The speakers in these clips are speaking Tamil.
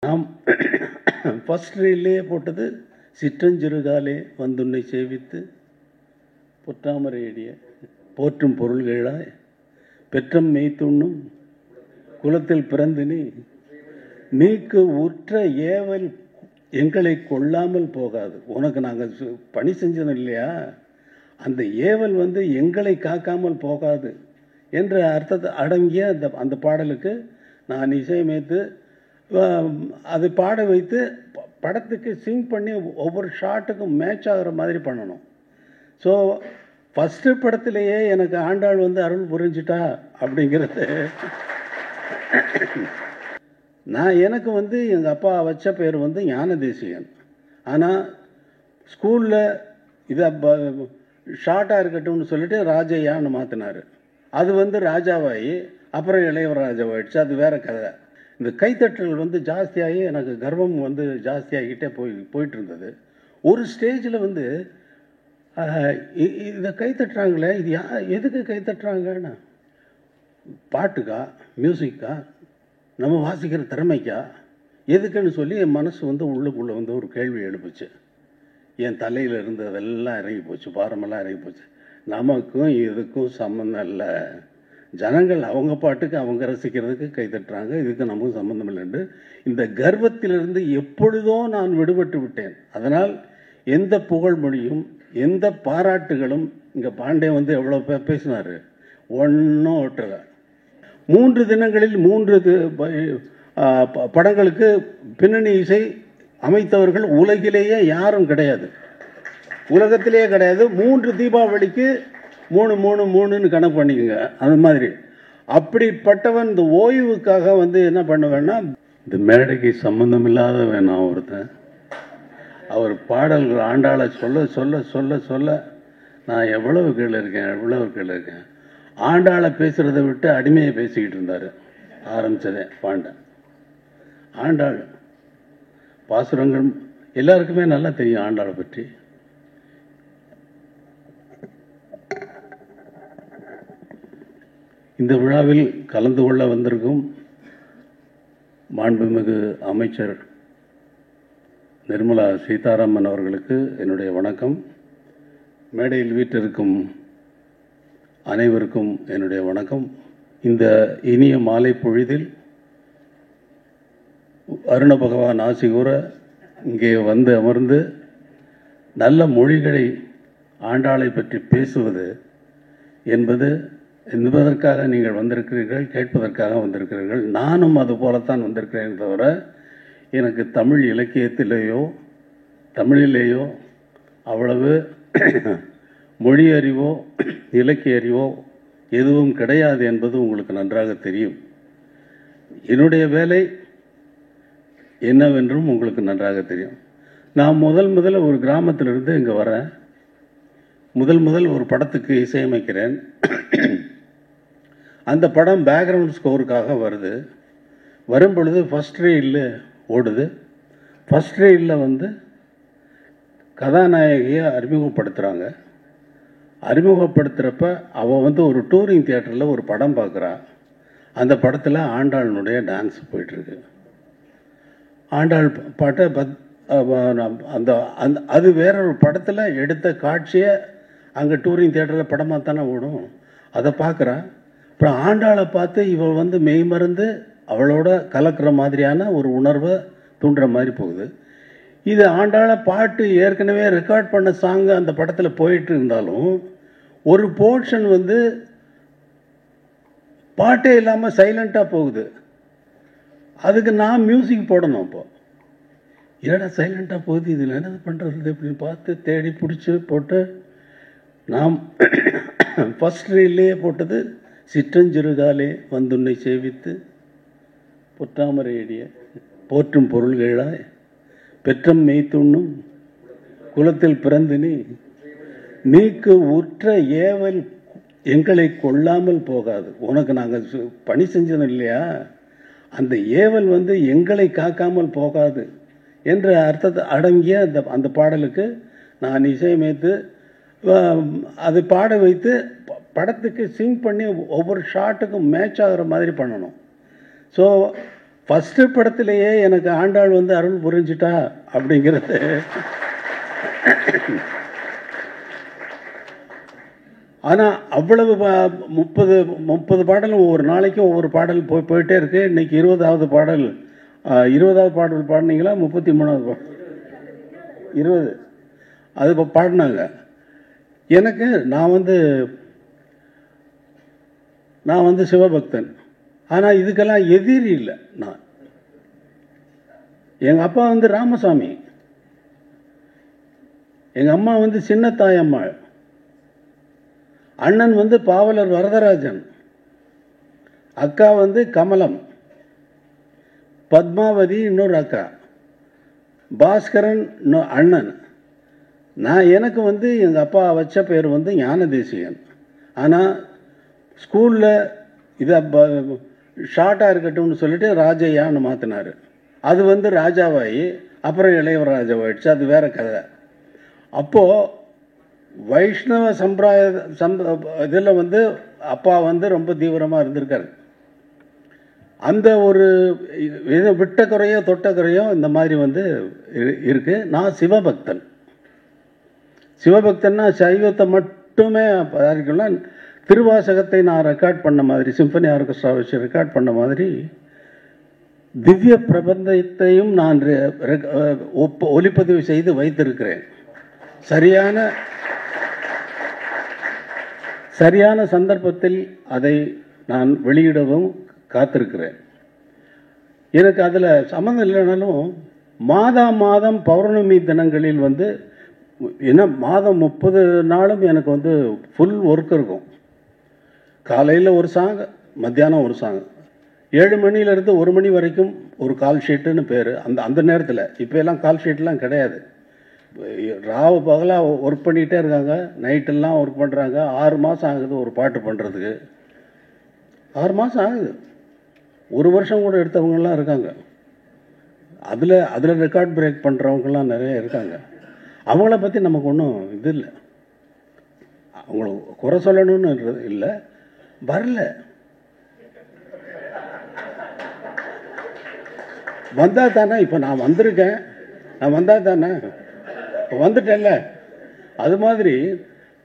நாம் ஃபர்ஸ்ட் ரீல்லையே போட்டது சிற்றஞ்சிறுகாலே வந்துன்னை சேவித்து பொற்றாமரையடிய போற்றும் பொருள்களாய் பெற்றம் மெய்த்துண்ணும் குலத்தில் பிறந்து நீக்கு உற்ற ஏவல் எங்களை கொள்ளாமல் போகாது. உனக்கு நாங்கள் பணி செஞ்சோம் இல்லையா, அந்த ஏவல் எங்களை காக்காமல் போகாது என்ற அர்த்தத்தை அடங்கிய அந்த பாடலுக்கு நான் இசையமைத்து அதை பாட வைத்து படத்துக்கு சிங் பண்ணி ஒவ்வொரு ஷாட்டுக்கும் மேட்ச் ஆகிற மாதிரி பண்ணணும். ஸோ ஃபஸ்ட்டு படத்திலேயே எனக்கு ஆண்டாள் அருள் புரிஞ்சிட்டா அப்படிங்கிறது. நான் எனக்கு எங்கள் அப்பா வச்ச பேர் ஞான தேசிகன். ஆனால் ஸ்கூலில் இதை ஷார்ட்டாக இருக்கட்டும்னு சொல்லிட்டு ராஜையான்னு மாற்றினார். அது ராஜாவாகி அப்புறம் இளையவர் ராஜாவாயிடுச்சு. அது வேறு கதை. இந்த கைத்தட்டல் ஜாஸ்தியாகி எனக்கு கர்வம் ஜாஸ்தியாகிக்கிட்டே போயிட்டு இருந்தது. ஒரு ஸ்டேஜில் இதை கைத்தட்டுறாங்களே, இது எதுக்கு கைத்தட்டுறாங்கன்னா, பாட்டுக்கா, மியூசிக்கா, நம்ம வாசிக்கிற திறமைக்கா, எதுக்குன்னு சொல்லி என் மனசு உள்ளுக்குள்ளே ஒரு கேள்வி எழுப்புச்சு. என் தலையில் இருந்ததெல்லாம் இறங்கி போச்சு, பாரமெல்லாம் இறங்கி போச்சு. நமக்கும் இதுக்கும் சம்மந்தம் இல்லை, ஜனங்கள் அவங்க பாட்டுக்கு அவங்க ரசிக்கிறதுக்கு கைத்தட்டுறாங்க, இதுக்கு நமக்கு சம்மந்தம் இல்லைன்னு இந்த கர்வத்திலிருந்து எப்பொழுதோ நான் விடுபட்டு விட்டேன். அதனால் எந்த புகழ்மொழியும் எந்த பாராட்டுகளும் இங்கே பாண்டே எவ்வளோ பேசினார், ஒன்றும் ஒட்டலை. 3 தினங்களில் 3 படங்களுக்கு பின்னணி இசை அமைத்தவர்கள் உலகிலேயே யாரும் கிடையாது, உலகத்திலேயே கிடையாது. 3 தீபாவளிக்கு 3 கணக்கு பண்ணிக்கோங்க. அது மாதிரி அப்படிப்பட்டவன் இந்த ஓய்வுக்காக என்ன பண்ண வேணாம், இந்த மேடைக்கு சம்பந்தம் இல்லாத வேணாம் ஒருத்தன் அவர் பாடல்கள் ஆண்டாளை சொல்ல சொல்ல சொல்ல சொல்ல நான் எவ்வளவு கீழே இருக்கேன். ஆண்டாளை பேசுகிறத விட்டு அடிமையை பேசிக்கிட்டு இருந்தார். ஆரம்பித்ததே பாண்டன். ஆண்டாள் பாசுரங்கள் எல்லாருக்குமே நல்லா தெரியும் ஆண்டாளை பற்றி. இந்த விழாவில் கலந்து கொள்ள வந்திருக்கும் மாண்புமிகு அமைச்சர் நிர்மலா சீதாராமன் அவர்களுக்கு என்னுடைய வணக்கம். மேடையில் வீற்றிருக்கும் அனைவருக்கும் என்னுடைய வணக்கம். இந்த இனிய மாலை பொழுதில் அருண பகவான் ஆசி கூற இங்கே அமர்ந்து நல்ல மொழிகளை ஆண்டாளை பற்றி பேசுவது என்பதற்காக நீங்கள் வந்திருக்கிறீர்கள், கேட்பதற்காக வந்திருக்கிறீர்கள். நானும் அது போலத்தான் வந்திருக்கிறேன். தவிர எனக்கு தமிழ் இலக்கியத்திலேயோ தமிழிலேயோ அவ்வளவு மொழி அறிவோ இலக்கிய அறிவோ எதுவும் கிடையாது என்பது உங்களுக்கு நன்றாக தெரியும். என்னுடைய வேலை என்னவென்றும் உங்களுக்கு நன்றாக தெரியும். நான் முதல்ல ஒரு கிராமத்திலிருந்து இங்கே வரேன். முதல் ஒரு படத்துக்கு இசையமைக்கிறேன். அந்த படம் பேக்ரவுண்ட் ஸ்கோருக்காக வரும் பொழுது ஃபஸ்ட் ரீலில் ஓடுது. ஃபஸ்ட் ரீலில் கதாநாயகியை அறிமுகப்படுத்துகிறாங்க. அறிமுகப்படுத்துகிறப்ப அவள் ஒரு டூரிங் தியேட்டரில் ஒரு படம் பார்க்குறா. அந்த படத்தில் ஆண்டாளுடைய டான்ஸ் போயிட்டுருக்கு. ஆண்டாள் பாட்டை அந்த அது வேற ஒரு படத்தில் எடுத்த காட்சியை அங்கே டூரிங் தியேட்டரில் படமாக தானே ஓடும். அதை பார்க்குறா. அப்புறம் ஆண்டாளை பார்த்து இவள் மெய் மறந்து அவளோட கலக்கிற மாதிரியான ஒரு உணர்வை தூண்டுற மாதிரி போகுது. இது ஆண்டாளை பாட்டு ஏற்கனவே ரெக்கார்ட் பண்ண சாங்கு அந்த படத்தில் போயிட்டு இருந்தாலும் ஒரு போர்ஷன் பாட்டே இல்லாமல் சைலண்ட்டாக போகுது. அதுக்கு நான் மியூசிக் போடணும். அப்போ ஏடா சைலண்ட்டாக போகுது, இதில் என்னது பண்ணுறது அப்படின்னு பார்த்து தேடி பிடிச்சி போட்டு நாம் ஃபஸ்ட் ரீல்லையே போட்டது சிற்றஞ்சிறுகாலே வந்துன்னை சேவித்து பொற்றாமரையடிய போற்றும் பொருள்களாய் பெற்றம் மெய்த்துண்ணும் குலத்தில் பிறந்து நீக்கு உற்ற ஏவல் எங்களை கொள்ளாமல் போகாது. உனக்கு நாங்கள் பணி செஞ்சோம் இல்லையா, அந்த ஏவல் எங்களை காக்காமல் போகாது என்ற அர்த்தத்தை அடங்கிய அந்த பாடலுக்கு நான் இசையமைத்து அதை பாட வைத்து படத்துக்கு சிங் பண்ணி ஒவ்வொரு ஷாட்டுக்கும் மேட்ச் ஆகிற மாதிரி பண்ணணும். ஸோ ஃபஸ்ட்டு படத்திலேயே எனக்கு ஆண்டாள் வந்து அருள் புரிஞ்சிட்டா அப்படிங்கிறது. ஆனால் அவ்வளவு 30 பாடலும் ஒவ்வொரு நாளைக்கும் ஒவ்வொரு பாடல் போயிட்டே இருக்கு. இன்னைக்கு 20வது பாடல். 20வது பாடல் பாடினீங்களா? 33வது 20 அது இப்போ பாடினாங்க. எனக்கு நான் வந்து சிவபக்தன். ஆனால் இதுக்கெல்லாம் எதிரி இல்லை. நான் எங்கள் அப்பா வந்து ராமசாமி, எங்கள் அம்மா வந்து சின்னத்தாயம்மாள், அண்ணன் வந்து பாவலர் வரதராஜன், அக்கா வந்து கமலம், பத்மாவதி இன்னொரு அக்கா, பாஸ்கரன் அண்ணன். எனக்கு வந்து எங்கள் அப்பா வச்ச பேர் வந்து ஞானதேசிகன். ஆனால் ஸ்கூலில் இதை ஷார்ட்டாக இருக்கட்டும்னு சொல்லிட்டு ராஜையான்னு மாற்றினார். அது வந்து ராஜாவாயி அப்புறம் இளையவர் ராஜாவாயிடுச்சு. அது வேற கதை. அப்போது வைஷ்ணவ இதில் வந்து அப்பா வந்து ரொம்ப தீவிரமாக இருந்திருக்காரு. அந்த ஒரு விட்ட குறையோ தொட்ட குறையோ இந்த மாதிரி வந்து இருக்கு. நான் சிவபக்தன். சிவபக்தன்னா சைவத்தை மட்டுமே பாதிக்கலாம். திருவாசகத்தை நான் ரெக்கார்ட் பண்ண மாதிரி, சிம்பனி ஆர்கெஸ்ட்ரா வச்சு ரெக்கார்ட் பண்ண மாதிரி திவ்ய பிரபந்தத்தையும் நான் ஒலிப்பதிவு செய்து வைத்திருக்கிறேன். சரியான சந்தர்ப்பத்தில் அதை நான் வெளியிடவும் காத்திருக்கிறேன். எனக்கு அதில் சம்மந்தம் இல்லைனாலும் மாதம் பௌர்ணமி தினங்களில் வந்து என்ன மாதம் 30 நாளும் எனக்கு வந்து ஃபுல் ஒர்க் இருக்கும். காலையில் ஒரு சாங், மத்தியானம் ஒரு சாங், 7 மணிலேருந்து 1 மணி வரைக்கும் ஒரு கால் ஷீட்டுன்னு பேர். அந்த நேரத்தில் இப்போ எல்லாம் கால் ஷீட்லாம் கிடையாது. ராவு பகலாக ஒர்க் பண்ணிகிட்டே இருக்காங்க, நைட்டெல்லாம் ஒர்க் பண்ணுறாங்க. 6 மாதம் ஆகுது ஒரு பாட்டு பண்ணுறதுக்கு. 6 மாதம் ஆகுது. 1 வருஷம் கூட எடுத்தவங்கெல்லாம் இருக்காங்க. அதில் ரெக்கார்ட் பிரேக் பண்ணுறவங்கெல்லாம் நிறைய இருக்காங்க. அவங்கள பற்றி நமக்கு ஒன்றும் இது இல்லை, அவங்கள குறை சொல்லணும்னு இல்லை. வரல, வந்தா தானே. இப்போ நான் வந்திருக்கேன், நான் வந்தா தானே, வந்துட்டேன்ல. அது மாதிரி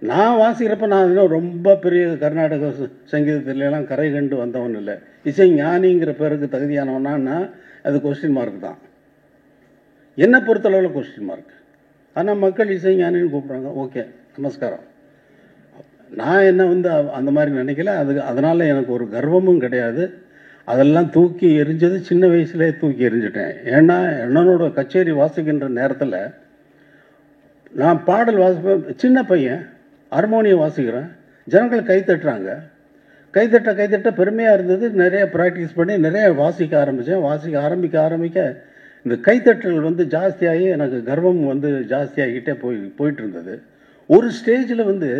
நான் வாசிக்கிறப்ப நான் இன்னும் ரொம்ப பெரிய கர்நாடக சங்கீதத்திலலாம் கரை கண்டு வந்தவன் இல்லை. இசை ஞானிங்கிற பேருக்கு தகுதியானவனா அது கொஸ்டின் மார்க் தான். என்னை பொறுத்தளவில் கொஸ்டின் மார்க். ஆனால் மக்கள் இசை ஞானின்னு கூப்பிட்றாங்க. ஓகே, நமஸ்காரம். நான் என்ன வந்து அந்த மாதிரி நினைக்கல. அதனால் எனக்கு ஒரு கர்வமும் கிடையாது. அதெல்லாம் தூக்கி எரிஞ்சது சின்ன வயசுலேயே தூக்கி எரிஞ்சிட்டேன். ஏன்னா என்னோட கச்சேரி வாசிக்கின்ற நேரத்தில் நான் பாடல் வாசிப்பேன். சின்ன பையன் ஹார்மோனியம் வாசிக்கிறேன், ஜனங்கள் கைத்தட்டுறாங்க. கைத்தட்ட பெருமையாக இருந்தது. நிறைய ப்ராக்டிஸ் பண்ணி நிறைய வாசிக்க ஆரம்பித்தேன். ஆரம்பிக்க இந்த கைத்தட்டல் வந்து ஜாஸ்தியாகி எனக்கு கர்வம் வந்து ஜாஸ்தியாகிக்கிட்டே போயிட்டு இருந்தது. ஒரு ஸ்டேஜில் வந்து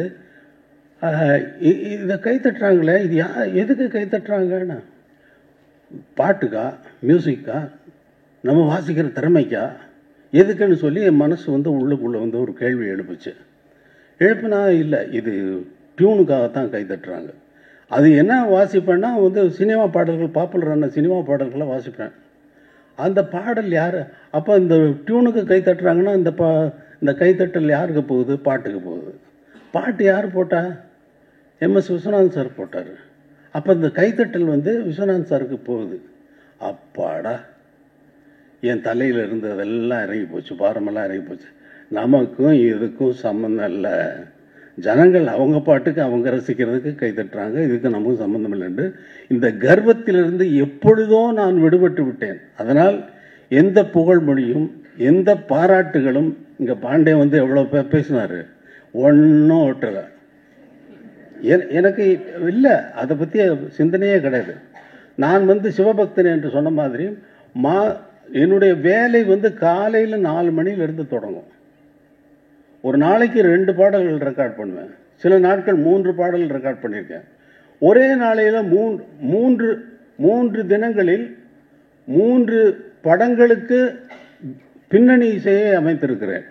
இதை கைத்தட்டுறாங்களே, இது எதுக்கு கைத்தட்டுறாங்கன்னா, பாட்டுக்கா, மியூசிக்கா, நம்ம வாசிக்கிற திறமைக்கா, எதுக்குன்னு சொல்லி என் மனசு வந்து உள்ளுக்குள்ளே வந்து ஒரு கேள்வி எழுப்புனா இல்லை, இது டியூனுக்காகத்தான் கைத்தட்டுறாங்க. அது என்ன வாசிப்பேன்னா வந்து சினிமா பாடல்கள், பாப்புலரான சினிமா பாடல்களை வாசிப்பேன். அந்த பாடல் யார் அப்போ இந்த டியூனுக்கு கைத்தட்டுறாங்கன்னா இந்த கைத்தட்டல் யாருக்கு போகுது? பாட்டுக்கு போகுது. பாட்டு யார் போட்டா? எம்எஸ் விஸ்வநாதன் சார் போட்டார். அப்போ இந்த கைத்தட்டல் வந்து விஸ்வநாதன் சாருக்கு போகுது. அப்பாடா, என் தலையில் இருந்ததெல்லாம் இறங்கி போச்சு, பாரமெல்லாம் இறங்கி போச்சு. நமக்கும் இதுக்கும் சம்மந்தம் இல்லை. ஜனங்கள் அவங்க பாட்டுக்கு அவங்க ரசிக்கிறதுக்கு கைத்தட்டுறாங்க, இதுக்கு நமக்கும் சம்மந்தம் இல்லைன்னு இந்த கர்வத்திலிருந்து எப்பொழுதோ நான் விடுபட்டு விட்டேன். அதனால் எந்த புகழ்மொழியும் எந்த பாராட்டுகளும், இங்கே பாண்டே வந்து எவ்வளோ பேசினார், ஒன்றும் ஒட்டலை. எனக்கு இல்லை, அதை பற்றி சிந்தனையே கிடையாது. நான் வந்து சிவபக்தன் என்று சொன்ன மாதிரி என்னுடைய வேலை வந்து காலையில் 4 மணிலேருந்து தொடங்கும். ஒரு நாளைக்கு 2 பாடல்கள் ரெக்கார்ட் பண்ணுவேன். சில நாட்கள் 3 பாடல்கள் ரெக்கார்ட் பண்ணியிருக்கேன். ஒரே நாளையில் 3 தினங்களில் 3 படங்களுக்கு பின்னணி இசையை அமைத்திருக்கிறேன்.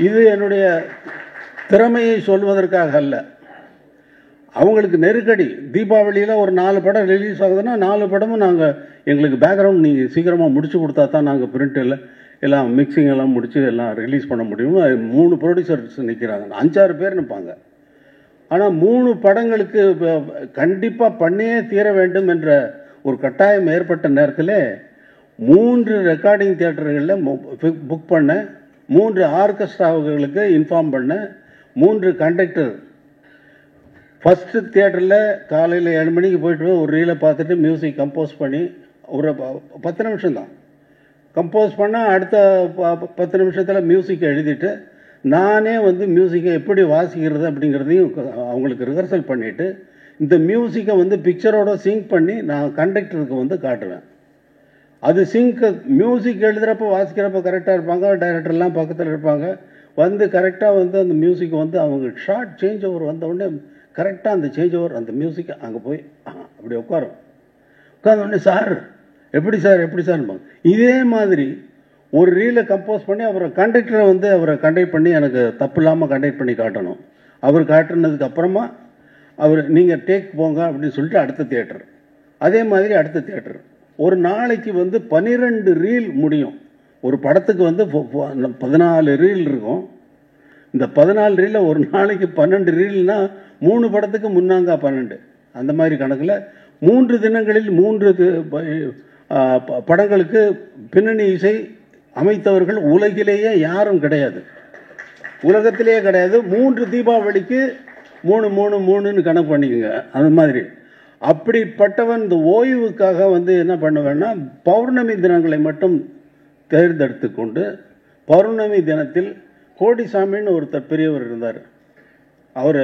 இது என்னுடைய திறமையை சொல்வதற்காக அல்ல. அவங்களுக்கு நெருக்கடி. தீபாவளியில் ஒரு 4 படம் ரிலீஸ் ஆகுதுன்னா 4 படமும் எங்களுக்கு பேக்ரவுண்ட் நீங்கள் சீக்கிரமாக முடிச்சு கொடுத்தா தான் நாங்கள் பிரிண்டில் எல்லாம் மிக்சிங் எல்லாம் முடித்து எல்லாம் ரிலீஸ் பண்ண முடியும். 3 ப்ரொடியூசர்ஸ் நிற்கிறாங்க, 5-6 பேர் நிற்பாங்க. ஆனால் 3 படங்களுக்கு கண்டிப்பாக பண்ணியே தீர வேண்டும் என்ற ஒரு கட்டாயம் ஏற்பட்ட நேரத்தில் 3 ரெக்கார்டிங் தியேட்டர்களில் புக் பண்ண, 3 ஆர்கெஸ்ட்ராவுகளுக்கு இன்ஃபார்ம் பண்ண, 3 கண்டக்டர். ஃபஸ்ட்டு தியேட்டரில் காலையில் 7 மணிக்கு போய்ட்டு ஒரு ரீலை பார்த்துட்டு மியூசிக் கம்போஸ் பண்ணி ஒரு 10 நிமிஷம் தான் கம்போஸ் பண்ணால், அடுத்த 10 நிமிஷத்தில் மியூசிக்கை எழுதிட்டு நானே மியூசிக்கை எப்படி வாசிக்கிறது அப்படிங்கிறதையும் அவங்களுக்கு ரிஹர்சல் பண்ணிவிட்டு இந்த மியூசிக்கை பிக்சரோட சிங்க் பண்ணி நான் கண்டக்டருக்கு காட்டுவேன். அது மியூசிக் எழுதுகிறப்ப வாசிக்கிறப்ப கரெக்டாக இருப்பாங்க, டைரக்டர்லாம் பக்கத்தில் இருப்பாங்க. கரெக்டாக அந்த மியூசிக் அவங்க ஷார்ட் சேஞ்ச் ஓவர் வந்தவுடனே கரெக்டாக அந்த சேஞ்ச் ஓவர் அந்த மியூசிக்கை அங்கே போய் அப்படி உட்காந்தோடனே சார் எப்படி சார் இதே மாதிரி ஒரு ரீலை கம்போஸ் பண்ணி அவரை கண்டக்டரை அவரை கண்டக்ட் பண்ணி எனக்கு தப்பு இல்லாமல் கண்டக்ட் பண்ணி காட்டணும். அவர் காட்டுனதுக்கு அப்புறமா அவர் நீங்கள் டேக் போங்க அப்படின்னு சொல்லிட்டு அடுத்த தியேட்டர். அதே மாதிரி அடுத்த தியேட்டர். ஒரு நாளைக்கு 12 ரீல் முடியும். ஒரு படத்துக்கு 14 ரீல் இருக்கும். இந்த 14 ரீலில் ஒரு நாளைக்கு 12 ரீல்னா 3 படத்துக்கு முன்னாங்க 12. அந்த மாதிரி கணக்கில் 3 தினங்களில் 3 படங்களுக்கு பின்னணி இசை அமைத்தவர்கள் உலகிலேயே யாரும் கிடையாது, உலகத்திலேயே கிடையாது. 3 தீபாவளிக்கு 3 கணக்கு பண்ணிக்கோங்க. அது மாதிரி அப்படிப்பட்டவன் இந்த ஓய்வுக்காக என்ன பண்ணுவேன்னா, பௌர்ணமி தினங்களை மட்டும் தேர்ந்தெடுத்து கொண்டு, பௌர்ணமி தினத்தில் கோடிசாமின்னு ஒருத்தர் பெரியவர் இருந்தார். அவர்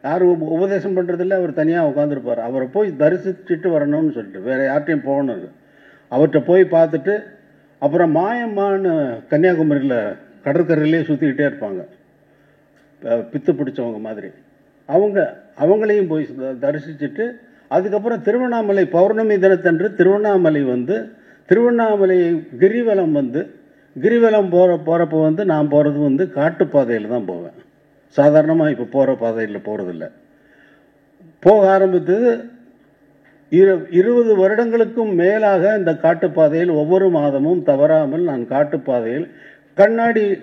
யாரும் உபதேசம் பண்ணுறதில்ல, அவர் தனியாக உட்காந்துருப்பார். அவரை போய் தரிசிச்சுட்டு வரணும்னு சொல்லிட்டு வேறு யார்ட்டையும் போகணும். அவர்கிட்ட போய் பார்த்துட்டு அப்புறம் மாயம்மான்னு கன்னியாகுமரியில் கடற்கரையிலே சுற்றிக்கிட்டே இருப்பாங்க, பித்து பிடிச்சவங்க மாதிரி. அவங்களையும் போய் தரிசிச்சுட்டு அதுக்கப்புறம் திருவண்ணாமலை பௌர்ணமி தினத்தன்று திருவண்ணாமலை கிரிவலம் கிரிவலம் போகிறப்போ நான் போகிறது காட்டுப்பாதையில் தான் போவேன். சாதாரணமாக இப்போ போகிற பாதையில் போகிறதில்ல. போக ஆரம்பித்தது 20 வருடங்களுக்கும் மேலாக இந்த காட்டுப்பாதையில் ஒவ்வொரு மாதமும் தவறாமல் நான் காட்டுப்பாதையில்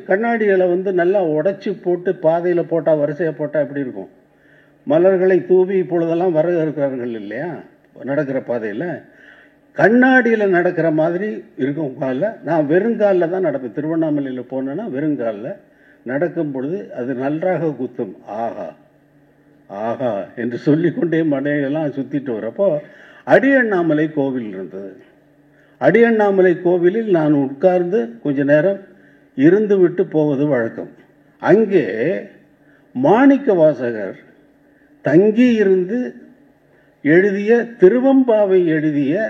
கண்ணாடிகளை நல்லா உடைச்சி போட்டு பாதையில் போட்டால், வரிசையை போட்டால் எப்படி இருக்கும், மலர்களை தூவி இப்பொழுதெல்லாம் வரவேற்கிறார்கள் இல்லையா நடக்கிற பாதையில், கண்ணாடியில் நடக்கிற மாதிரி இருக்கும். காலில் நான் வெறுங்காலில் தான் நடப்பேன். திருவண்ணாமலையில் போனேன்னா வெறுங்காலில் நடக்கும் பொழுது அது நன்றாக குத்தும். ஆஹா ஆஹா என்று சொல்லிக்கொண்டே மனையெல்லாம் சுற்றிட்டு வரப்போ அடியண்ணாமலை கோவில் இருந்தது. அடியண்ணாமலை கோவிலில் நான் உட்கார்ந்து கொஞ்ச நேரம் இருந்து விட்டு போவது வழக்கம். அங்கே மாணிக்க வாசகர் தங்கி இருந்து எழுதிய திருவம்பாவை எழுதிய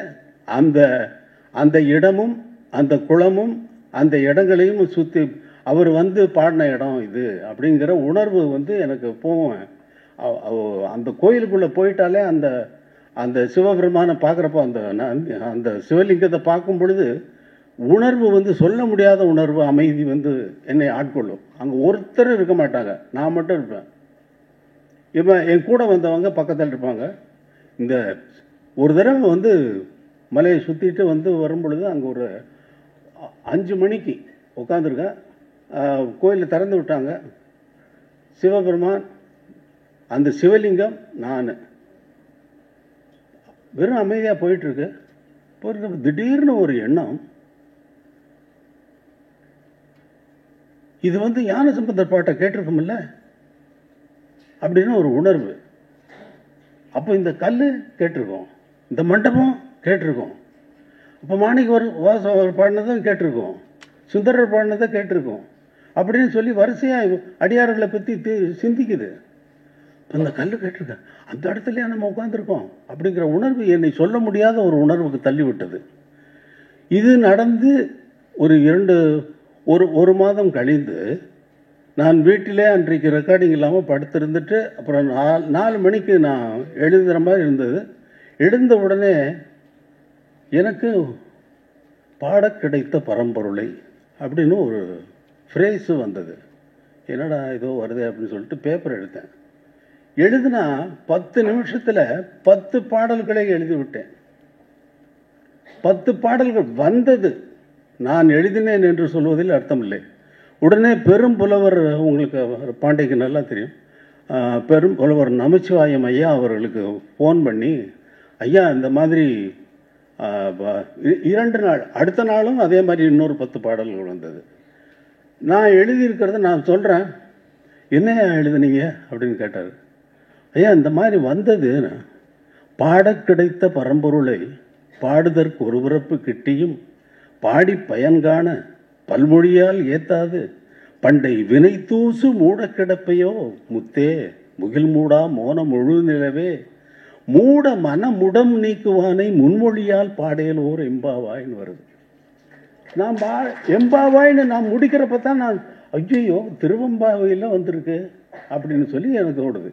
அந்த இடமும் அந்த குளமும் அந்த இடங்களையும் சுற்றி அவர் பாடின இடம் இது அப்படிங்கிற உணர்வு எனக்கு போவேன். அந்த கோயிலுக்குள்ளே போயிட்டாலே அந்த சிவபெருமானை பார்க்குறப்போ அந்த சிவலிங்கத்தை பார்க்கும் பொழுது உணர்வு சொல்ல முடியாத உணர்வு, அமைதி என்னை ஆட்கொள்ளும். அங்கே ஒருத்தர் இருக்க மாட்டாங்க, நான் மட்டும் இருப்பேன். இப்போ என் கூட வந்தவங்க பக்கத்தில் இருப்பாங்க. இந்த ஒரு தடவை மலையை சுற்றிட்டு வரும் பொழுது அங்கே ஒரு 5 மணிக்கு உட்காந்துருக்கேன். கோயிலில் திறந்து விட்டாங்க. சிவபெருமான், அந்த சிவலிங்கம், நான் வெறும் அமைதியாக போயிட்டுருக்கு. திடீர்னு ஒரு எண்ணம், இது ஞான சம்பந்தர் பாட்டை கேட்டிருக்கோம்ல அப்படின்னு ஒரு உணர்வு. அப்போ இந்த கல் கேட்டிருக்கோம், இந்த மண்டபம் கேட்டிருக்கோம், அப்போ மாணிக்க வாசகர் பாடினதும் கேட்டிருக்கோம், சுந்தரர் பாடினதை கேட்டிருக்கோம் அப்படின்னு சொல்லி வரிசையாக அடியார்களை பற்றி சிந்திக்குது. அந்த கல் கேட்டிருக்கேன், அந்த இடத்துலையே நம்ம உட்காந்துருக்கோம் அப்படிங்கிற உணர்வு என்னை சொல்ல முடியாத ஒரு உணர்வுக்கு தள்ளிவிட்டது. இது நடந்து ஒரு மாதம் கழிந்து நான் வீட்டிலே அன்றைக்கு ரெக்கார்டிங் இல்லாமல் படுத்திருந்துட்டு அப்புறம் 4 மணிக்கு நான் எழுதுகிற மாதிரி இருந்தது. எழுந்த உடனே எனக்கு பாட கிடைத்த பரம்பொருளை அப்படின்னு ஒரு ஃப்ரேஸு வந்தது. என்னடா ஏதோ வருது அப்படின்னு சொல்லிட்டு பேப்பர் எடுத்தேன். எழுதுனா 10 நிமிஷத்தில் 10 பாடல்களை எழுதிவிட்டேன். 10 பாடல்கள் வந்தது. நான் எழுதினேன் என்று சொல்வதில் அர்த்தமில்லை. உடனே பெரும் புலவர், உங்களுக்கு பாண்டிக்கு நல்லா தெரியும், பெரும் புலவர் நமச்சிவாயம் ஐயா அவர்களுக்கு ஃபோன் பண்ணி, ஐயா இந்த மாதிரி 2 நாள், அடுத்த நாளும் அதே மாதிரி இன்னொரு 10 பாடல்கள் வந்தது. நான் எழுதியிருக்கிறத நான் சொல்கிறேன், என்ன எழுதுனீங்க அப்படின்னு கேட்டார். ஐயா இந்த மாதிரி வந்தது, பாட கிடைத்த பரம்பொருளை பாடுதற்கு ஒரு பிறப்பு கிட்டியும் பாடி பயன்காண பல்மொழியால் ஏத்தாது பண்டை வினை தூசு மூட கிடப்பையோ முத்தே முகில் மூடா மோன முழு நிலவே மூட மனமுடம் நீக்குவானை முன்மொழியால் பாடையலோர் எம்பாவாயின்னு வருது. நான் எம்பாவாயின்னு நான் முடிக்கிறப்ப தான் நான் ஐயோ திருவம்பாவையில் வந்திருக்கு அப்படின்னு சொல்லி எனக்கு ஓடுது.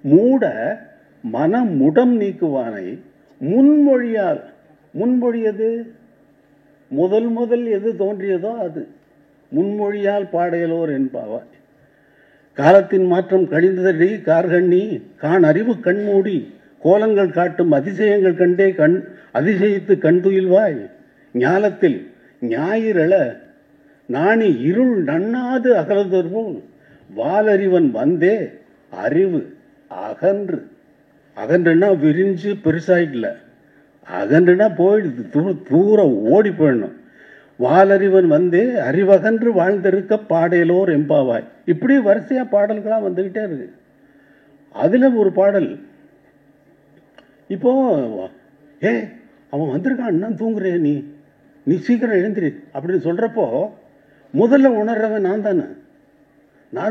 மூட மனமுடம் நீக்குவானை முன்மொழியால், முன்மொழியது முதல் எது தோன்றியதோ அது, முன்மொழியால் பாடையலோர் என்பாவாய். காலத்தின் மாற்றம் கழிந்ததடி கார்கண்ணி கான் அறிவு கண்மூடி கோலங்கள் காட்டும் அதிசயங்கள் கண்டே அதிசயித்து கண்துயில்வாய் ஞாலத்தில் ஞாயிறள நாணி இருள் நன்னாது அகலதோர்போல் வாலறிவன் வந்தே அறிவு அகன்று, அகன்றுனா விரிஞ்சு பெருசாயிடல, அகன்றுனா போயிடுது, தூரம் ஓடி போயிடணும். வாலறிவன் வந்தே அறிவகன்று வாழ்ந்திருக்க பாடையலோர் எம்பாவாய். இப்படி வரிசையா பாடல்களாக வந்துகிட்டே இருக்கு. அதுல ஒரு பாடல், இப்போ அவன் வந்திருக்கான், இன்னும் தூங்குறே, நீ சீக்கிரம் எழுந்திரி அப்படின்னு சொல்றப்போ முதல்ல உணர்றவன் நான்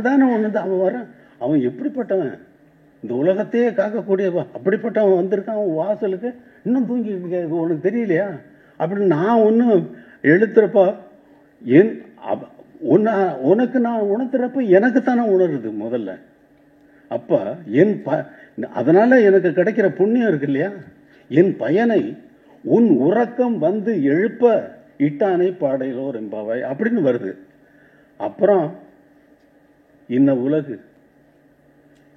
தானே உணர்ந்து அவன் வரான். அவன் எப்படிப்பட்டவன், இந்த உலகத்தையே காக்கக்கூடியவன், அப்படிப்பட்டவன் வந்திருக்கான் அவன் வாசலுக்கு, இன்னும் தூங்கிட்டு இருக்க, உனக்கு தெரியலையா அப்படின்னு நான் ஒன்றும் எழுத்துறப்போ உனக்கு நான் உணர்த்துறப்ப எனக்கு தானே உணருது முதல்ல. அப்ப அதனால எனக்கு கிடைக்கிற புண்ணியம் இருக்கு இல்லையா, என் பயனை உன் உறக்கம் வந்து எழுப்ப இட்டானை பாடையிலோர் என்பாவாய் அப்படின்னு வருது. அப்புறம் இன்ன உலகு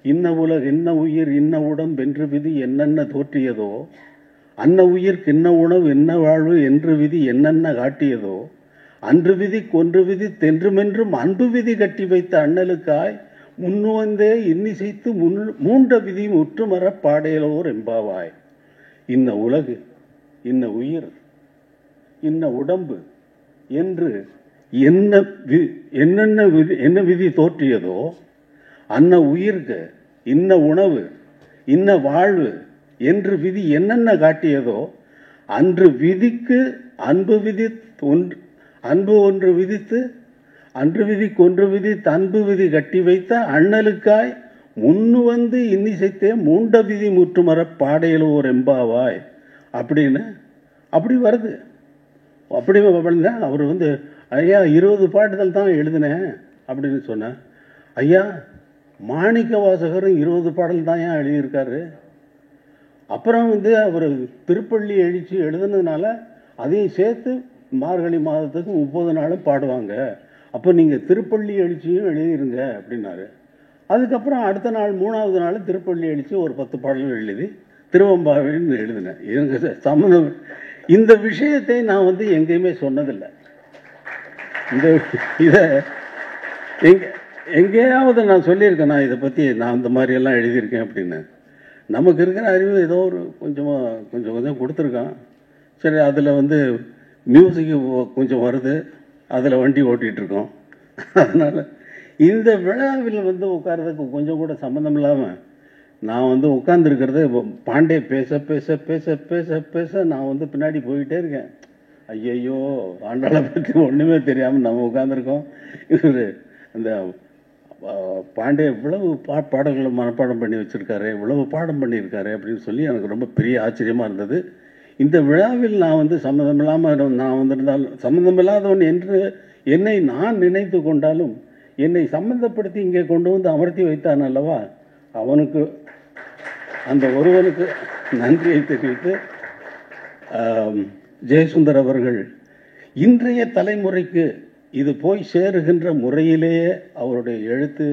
இன்ன உயிர் இன்ன உடம்பென்று விதி என்னென்ன தோற்றியதோ அன்ன உயிர்க்கு இன்ன உணவு என்ன வாழ்வு என்று விதி என்னென்ன காட்டியதோ அன்று விதி கொன்று விதி தென்றுமென்றும் அன்பு விதி கட்டி வைத்த அண்ணலுக்காய் முன்னுவந்தே இன்னிசைத்து மூண்ட விதி முற்றுமர பாடையலோர் எம்பாவாய். இன்ன உலகு இன்ன உயிர் இன்ன உடம்பு என்று என்ன விதி தோற்றியதோ அன்ன உயிர்க்கு இன்ன உணவு இன்ன வாழ்வு என்று விதி என்னென்ன காட்டியதோ அன்று விதிக்கு அன்பு ஒன்று விதித்து அன்று விதி கொன்று விதி அன்பு விதி கட்டி வைத்த அண்ணலுக்காய் முன்னு வந்து இன்னிசைத்தே மூண்ட விதி முற்றுமர பாடையில் ஒரு எம்பாவாய் அப்படின்னு அப்படி வருது. அப்படி அவர் வந்து ஐயா 20 பாட்டுகள் தான் எழுதினேன் அப்படின்னு சொன்னேன். ஐயா மாணிக்க வாசகரும் 20 பாடல் தான் ஏன் எழுதியிருக்காரு. அப்புறம் வந்து அவர் திருப்பள்ளி எழுச்சி எழுதுனதுனால அதையும் சேர்த்து மார்கழி மாதத்துக்கு 30 நாளும் பாடுவாங்க. அப்போ நீங்கள் திருப்பள்ளி எழுச்சியும் எழுதிருங்க அப்படின்னாரு. அதுக்கப்புறம் அடுத்த நாள் 3வது நாள் திருப்பள்ளி எழுச்சி ஒரு 10 பாடல்கள் எழுதி திருவம்பாவைன்னு எழுதினேன். எனக்கு சம்மந்தம் இந்த விஷயத்தை நான் வந்து எங்கேயுமே சொன்னதில்லை. இதை எங்கேயாவது நான் சொல்லியிருக்கேன், நான் இதை பற்றி நான் இந்த மாதிரியெல்லாம் எழுதியிருக்கேன் அப்படின்னு. நமக்கு இருக்கிற அறிவு ஏதோ ஒரு கொஞ்சம் கொடுத்துருக்கான். சரி, அதில் வந்து மியூசிக்கு கொஞ்சம் வருது, அதில் வண்டி ஓட்டிகிட்ருக்கோம். அதனால் இந்த விழாவில் வந்து உட்கார்றதுக்கு கொஞ்சம் கூட சம்மந்தம் இல்லாமல் நான் வந்து உட்கார்ந்துருக்கிறது பாண்டே பேச பேச பேச பேச பேச நான் வந்து பின்னாடி போயிட்டே இருக்கேன். ஐயையோ ஆண்டாளை பற்றி ஒன்றுமே தெரியாமல் நம்ம உட்காந்துருக்கோம். இவர் இந்த பாண்டே இவ்வளவு பாடல்களை மனப்பாடம் பண்ணி வச்சுருக்காரு, இவ்வளவு பாடம் பண்ணியிருக்காரு அப்படின்னு சொல்லி எனக்கு ரொம்ப பெரிய ஆச்சரியமாக இருந்தது. இந்த விழாவில் நான் வந்து சம்மந்தமில்லாமல் நான் வந்திருந்தாலும் சம்மந்தமில்லாதவன் என்று என்னை நான் நினைத்து கொண்டாலும் என்னை சம்மந்தப்படுத்தி இங்கே கொண்டு வந்து அமர்த்தி வைத்தான் அல்லவா, அவனுக்கு அந்த ஒருவனுக்கு நன்றியை தெரிவித்து ஜெயசுந்தர் அவர்கள் இன்றைய தலைமுறைக்கு இது போய் சேருகின்ற முறையிலேயே அவருடைய எழுத்து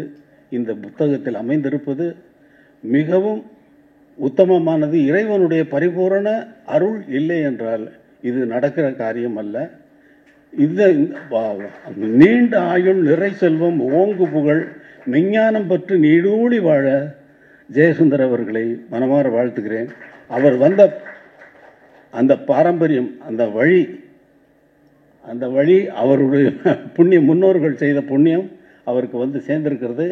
இந்த புத்தகத்தில் அமைந்திருப்பது மிகவும் உத்தமமானது. இறைவனுடைய பரிபூரண அருள் இல்லை என்றால் இது நடக்கிற காரியம் அல்ல. இந்த நீண்ட ஆயுள், நிறை செல்வம், ஓங்கு புகழ், மெஞ்ஞானம் பற்றி நீடூழி வாழ ஜெயசுந்தர் அவர்களை மனமாற வாழ்த்துகிறேன். அவர் வந்த அந்த பாரம்பரியம், அந்த வழி அவருடைய புண்ணியம், முன்னோர்கள் செய்த புண்ணியம் அவருக்கு வந்து சேர்ந்திருக்கிறது.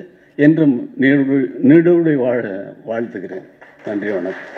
என்றும் நீடூழி வாழ வாழ்த்துகிறேன். நன்றி, வணக்கம்.